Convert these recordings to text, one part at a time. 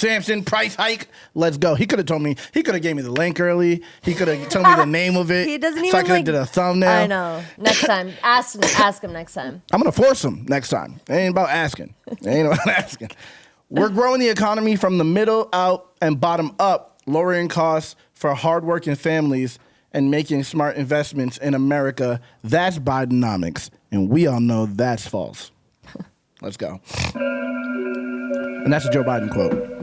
Samson, price hike. Let's go. He could have told me. He could have gave me the link early. He could have told me the name of it. He doesn't even so I could have did a thumbnail. I know. Next time. Ask him next time. I'm going to force him next time. It ain't about asking. It ain't about asking. We're growing the economy from the middle out and bottom up, lowering costs for hardworking families and making smart investments in America. That's Bidenomics. And we all know that's false. Let's go. And that's a Joe Biden quote.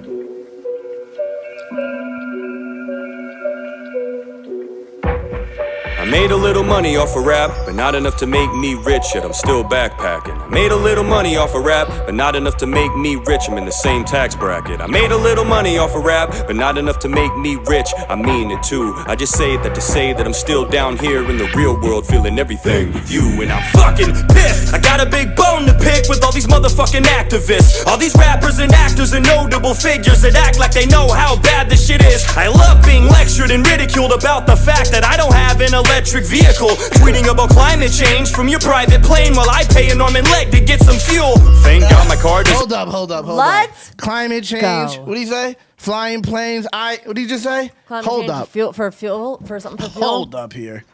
I made a little money off of rap, but not enough to make me rich, yet I'm still backpacking. I made a little money off of rap, but not enough to make me rich, I'm in the same tax bracket. I made a little money off of rap, but not enough to make me rich, I mean it too. I just say that to say that I'm still down here in the real world, feeling everything with you, and I'm fucking pissed. I got a big bone to pick with all these motherfucking activists, all these rappers and actors and notable figures that act like they know how bad this shit is. I love being lectured and ridiculed about the fact that I don't have an electric vehicle, tweeting about climate change from your private plane while I pay an arm and leg to get some fuel. Thank God my car does. Hold up. What? Climate change. Go. What did he say? Flying planes. What did he just say? Hold up. For fuel? For something for fuel? Hold up here.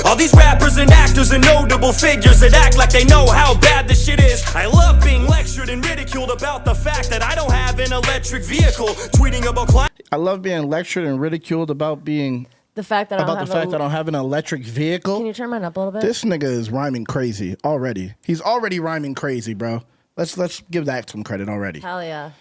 All these rappers and actors and notable figures that act like they know how bad this shit is. I love being lectured and ridiculed about the fact that I don't have an electric vehicle, tweeting about climate. I love being lectured and ridiculed about being The fact that I don't have an electric vehicle. Can you turn mine up a little bit? This nigga is rhyming crazy already. He's already rhyming crazy, bro. Let's give that some credit already. Hell yeah.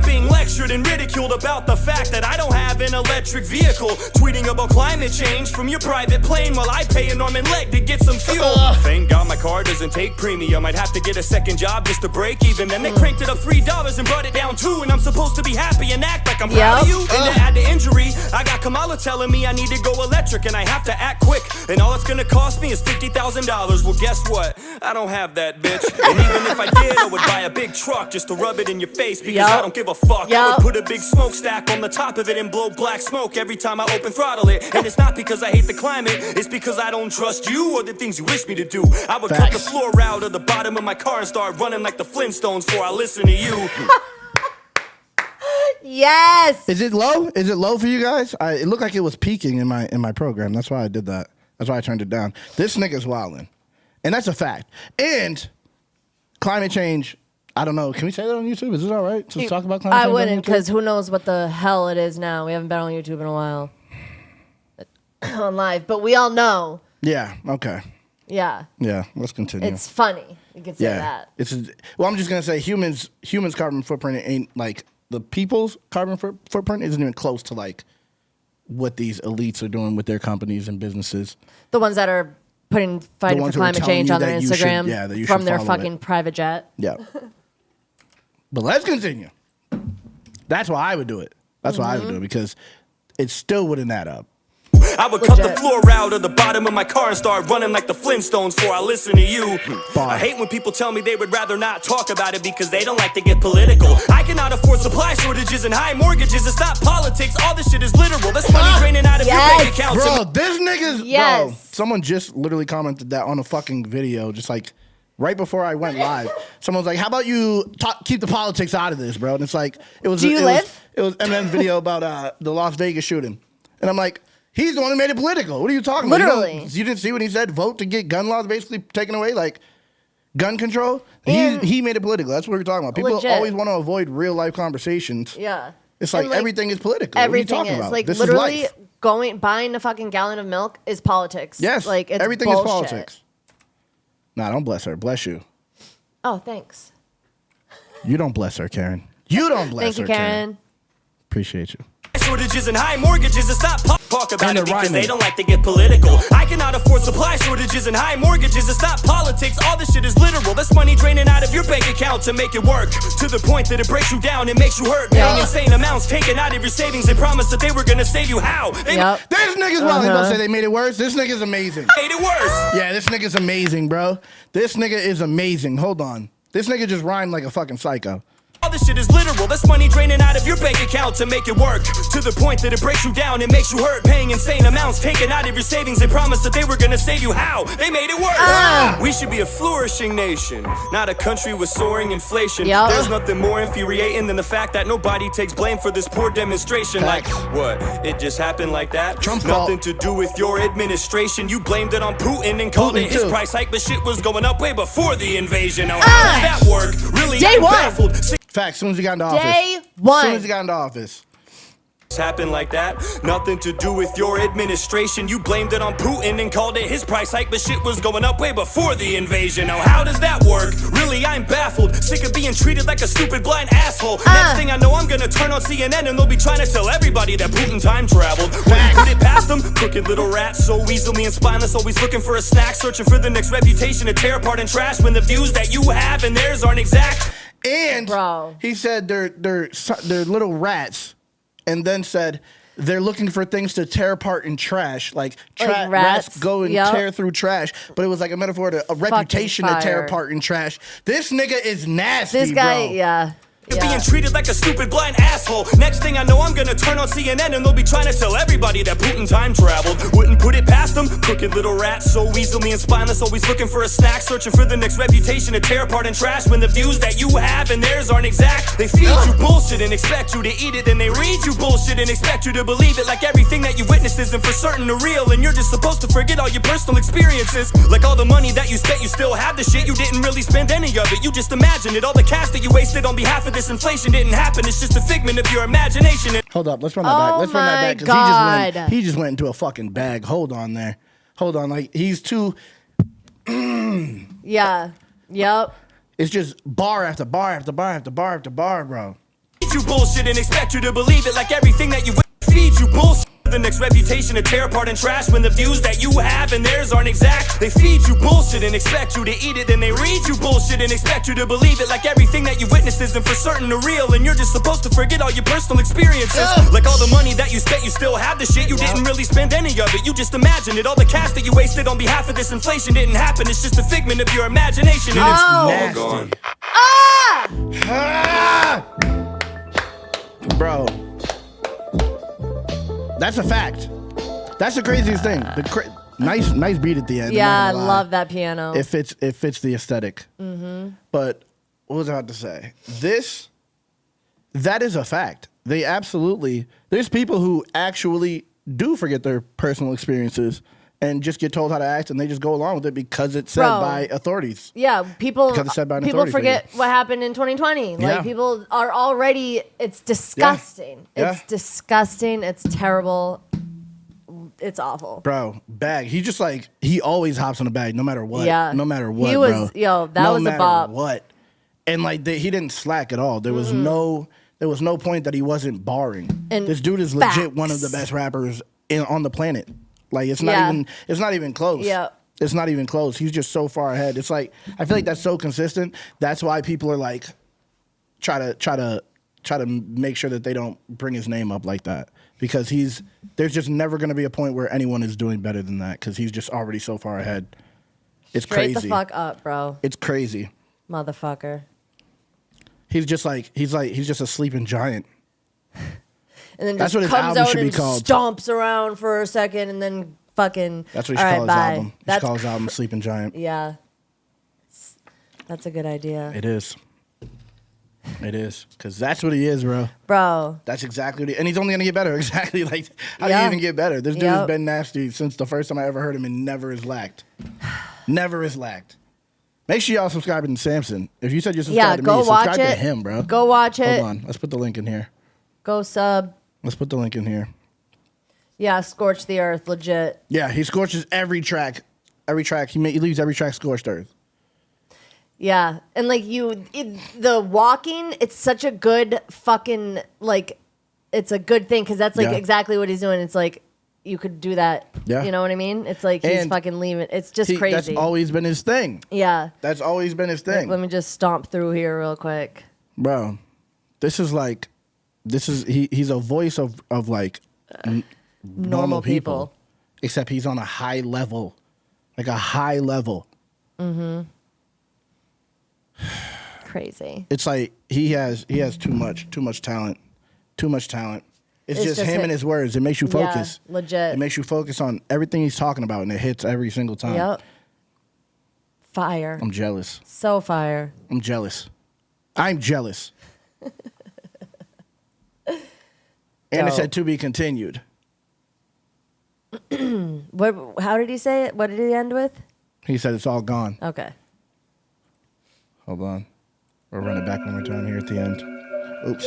Being lectured and ridiculed about the fact that I don't have an electric vehicle, tweeting about climate change from your private plane while I pay an arm and leg to get some fuel. Thank God my car doesn't take premium. I'd have to get a second job just to break even. Then they cranked it up $3 and brought it down $2, and I'm supposed to be happy and act like I'm proud of you. And to add to injury, I got Kamala telling me I need to go electric and I have to act quick, and all it's gonna cost me is $50,000. Well, guess what? I don't have that, bitch. And even if I did, I would buy a big truck just to rub it in your face because I don't give a fuck. I would put a big smokestack on the top of it and blow black smoke every time I open throttle it. And it's not because I hate the climate, it's because I don't trust you or the things you wish me to do. I would cut the floor out of the bottom of my car and start running like the Flintstones before I listen to you. Yes. Is it low? Is it low for you guys? It looked like it was peaking in my program. That's why I did that. That's why I turned it down. This nigga's wildin'. And that's a fact. And climate change, I don't know. Can we say that on YouTube? Is it all right to talk about climate change? I wouldn't, because who knows what the hell it is now. We haven't been on YouTube in a while. On live. But we all know. Yeah, okay. Yeah. Yeah, let's continue. It's funny. You can say that. Well, I'm just going to say humans' carbon footprint ain't like the people's carbon footprint isn't even close to like what these elites are doing with their companies and businesses. The ones that are fighting for climate change on their Instagram from their fucking private jet. Yeah. But let's continue. That's why I would do it. That's why I would do it, because it still wouldn't add up. I would cut the floor out of the bottom of my car and start running like the Flintstones before I listen to you. I hate when people tell me they would rather not talk about it because they don't like to get political. I cannot afford supply shortages and high mortgages. It's not politics. All this shit is literal. That's money draining out of your bank account. Bro, this nigga's... Bro, someone just literally commented that on a fucking video, just like right before I went live. Someone's like, how about you keep the politics out of this, bro? And it's like... It was Eminem's video about the Las Vegas shooting. And I'm like... He's the one who made it political. What are you talking about? Literally. You didn't see when he said vote to get gun laws basically taken away, like gun control? He made it political. That's what we're talking about. People always want to avoid real life conversations. Yeah. It's like everything is political. Everything what are you talking is. about? Like this literally is life. buying a fucking gallon of milk is politics. Yes. Like it's everything bullshit. is politics. Nah, don't bless her. Bless you. Oh, thanks. You don't bless her, Karen. You don't bless her, Thank you, Karen. Appreciate you. Shortages and high mortgages, it's not talk about it because they don't like to get political. I cannot afford supply shortages and high mortgages. It's not politics. All this shit is literal. That's money draining out of your bank account to make it work, to the point that it breaks you down and makes you hurt. Paying insane amounts taken out of your savings. They promised that they were gonna save you. How? This nigga's wild. He gonna say they made it worse. This nigga's amazing. Made it worse. Yeah, this nigga's amazing, bro. This nigga is amazing. Hold on. This nigga just rhymed like a fucking psycho. this shit is literal. That's money draining out of your bank account to make it work. To the point that it breaks you down, it makes you hurt. Paying insane amounts, taking out of your savings. They promised that they were gonna save you. How? They made it worse. We should be a flourishing nation, not a country with soaring inflation. Yep. There's nothing more infuriating than the fact that nobody takes blame for this poor demonstration. Facts. Like, what? It just happened like that? Trump's Nothing fault. to do with your administration. You blamed it on Putin and called Putin it his too. price hike, but shit was going up way before the invasion. Now, how does that work? Really, Day I'm one. baffled. Facts. As soon as he got into office. Day As one. soon as he got into office. Happened like that? Nothing to do with your administration. You blamed it on Putin and called it his price hike, but shit was going up way before the invasion. Now, how does that work? Really, I'm baffled. Sick of being treated like a stupid blind asshole. Next thing I know, I'm gonna turn on CNN and they'll be trying to tell everybody that Putin time traveled. When you put it past them, crooked little rats, so weaselly and spineless, always looking for a snack, searching for the next reputation to tear apart and trash when the views that you have and theirs aren't exact. And Bro. he said they're little rats, and then said they're looking for things to tear apart and trash, like Like rats rats. go and Yup. tear through trash. But it was like a metaphor to a reputation to tear fire. apart and trash. This nigga is nasty, This guy, bro. yeah. Being treated like a stupid blind asshole. Next thing I know, I'm gonna turn on CNN and they'll be trying to tell everybody that Putin time traveled. Wouldn't put it past them, crooked little rats, so weaselly and spineless, always looking for a snack, searching for the next reputation to tear apart and trash when the views that you have and theirs aren't exact. They feed you bullshit and expect you to eat it, then they read you bullshit and expect you to believe it, like everything that you witnessed isn't for certain or real, and you're just supposed to forget all your personal experiences. Like all the money that you spent, you still have the shit, you didn't really spend any of it, you just imagined it. All the cash that you wasted on behalf of this inflation didn't happen, it's just a figment of your imagination. Hold up, let's run that back. Oh Let's run that back my because God. he just went into a fucking bag. Hold on there. Hold on, like he's too. Yeah. Yep. It's just bar after bar after bar after bar after bar, bro. Feed you bullshit and expect you to believe it, like everything that you feed you bullshit. The next reputation to tear apart and trash when the views that you have and theirs aren't exact. They feed you bullshit and expect you to eat it, then they read you bullshit and expect you to believe it, like everything that you witnessed isn't for certain or real, and you're just supposed to forget all your personal experiences. Like all the money that you spent, you still have the shit, you didn't really spend any of it, you just imagined it. All the cash that you wasted on behalf of this inflation didn't happen, it's just a figment of your imagination, and it's all Nasty. gone. Ah! Bro, that's a fact. That's the craziest thing. Nice beat at the end. Yeah, I I'm not gonna lie. love that piano. It fits the aesthetic. But what was I about to say? That is a fact. They absolutely. There's people who actually do forget their personal experiences and just get told how to act, and they just go along with it because it's said Bro. by authorities. Yeah, people Because it's said by an people authority forget figure. what happened in 2020. Yeah. Like people are already. It's disgusting. Yeah. It's disgusting. It's terrible. It's awful. Bro, bag. He just like he always hops on the bag, no matter what. Yeah. No matter what. He was- bro. yo, that no was a matter bop. What? And like he didn't slack at all. There was no point that he wasn't barring. And this dude is legit facts. one of the best rappers on the planet. Like it's Yeah. not even close. Yeah. It's not even close. He's just so far ahead. It's like I feel like that's so consistent. That's why people are like try to make sure that they don't bring his name up like that. Because there's just never going to be a point where anyone is doing better than that because he's just already so far ahead. It's Straight crazy. the fuck up, bro. It's crazy. Motherfucker. He's just a sleeping giant. And then That's just what his comes album out should be and called. stomps around for a second and then fucking. That's what he should all right, call his bye. album. He should That's call his album Sleeping Giant. Yeah. That's a good idea. It is. It is. Because that's what he is, bro. Bro. That's exactly what he... And he's only going to get better. Exactly. Like, how do Yeah. you even get better? This dude Yep. has been nasty since the first time I ever heard him and never has lacked. Never has lacked. Make sure y'all subscribe to Samson. If you said you're Yeah, subscribed to go me, watch subscribe to it. him, bro. Go watch it. Hold on. Let's put the link in here. Go sub. Let's put the link in here. Yeah, scorch the earth, legit. Yeah, he scorches every track. Every track. He leaves every track scorched earth. Yeah, and like the walking, it's such a good fucking like, it's a good thing because that's like Yeah. exactly what he's doing. It's like you could do that. Yeah. You know what I mean? It's like he's And fucking leaving. It's just crazy. That's always been his thing. Yeah. That's always been his thing. Let me just stomp through here real quick. Bro, he's a voice of like normal people. Except he's on a high level. Like a high level. crazy. It's like he has too much talent. Too much talent. It's just him and his words. It makes you focus. Yeah, legit. It makes you focus on everything he's talking about, and it hits every single time. Yep. Fire. I'm jealous. So fire. I'm jealous. I'm jealous. And it said to be continued. What? How did he say it? What did he end with? He said it's all gone. Okay. Hold on. We'll run it back one more time here at the end. Oops.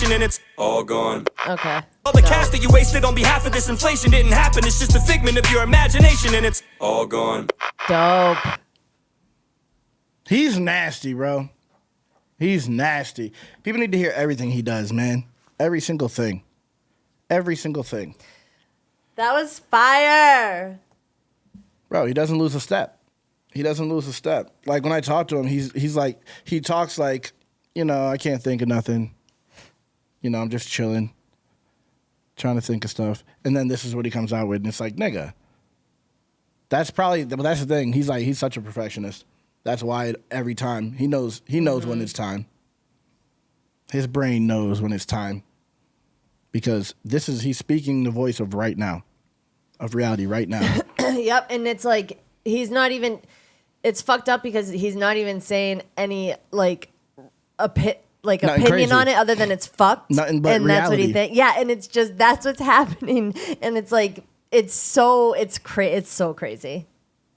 And it's all gone. Okay. All the cash that you wasted on behalf of this inflation didn't happen. It's just a figment of your imagination, and it's all gone. Dope. He's nasty, bro. He's nasty. People need to hear everything he does, man. Every single thing. Every single thing. That was fire. Bro, he doesn't lose a step. He doesn't lose a step. Like, when I talk to him, he's like, he talks like, I can't think of nothing. I'm just chilling, trying to think of stuff. And then this is what he comes out with, and it's like, nigga. That's the thing. He's such a perfectionist. That's why every time he knows when it's time. His brain knows when it's time. Because he's speaking the voice of right now, of reality right now. Yep, and it's like it's fucked up because he's not even saying any opinion on it other than it's fucked. Nothing but and reality. That's what he thinks. Yeah, and it's just that's what's happening, and it's like it's so crazy.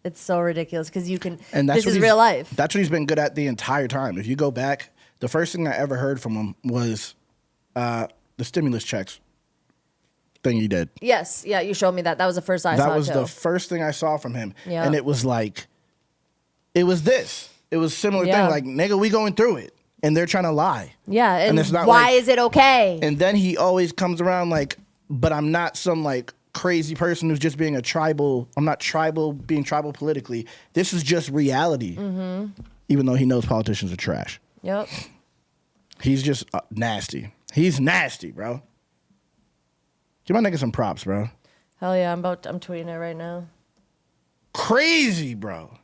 It's so ridiculous because you can. And this is real life. That's what he's been good at the entire time. If you go back, the first thing I ever heard from him was the stimulus checks thing he did. Yes, yeah, you showed me that. That was the first I saw. That was too. the first thing I saw from him, Yeah. and it was like, it was this. It was similar Yeah. thing. Like, nigga, we going through it, and they're trying to lie. Yeah, and it's not why like- is it okay? And then he always comes around like, but I'm not some like crazy person who's just being a tribal. I'm not being tribal politically. This is just reality. Mm-hmm. Even though he knows politicians are trash. Yep. He's just nasty. He's nasty, bro. Give my nigga some props, bro. Hell yeah, I'm tweeting it right now. Crazy, bro.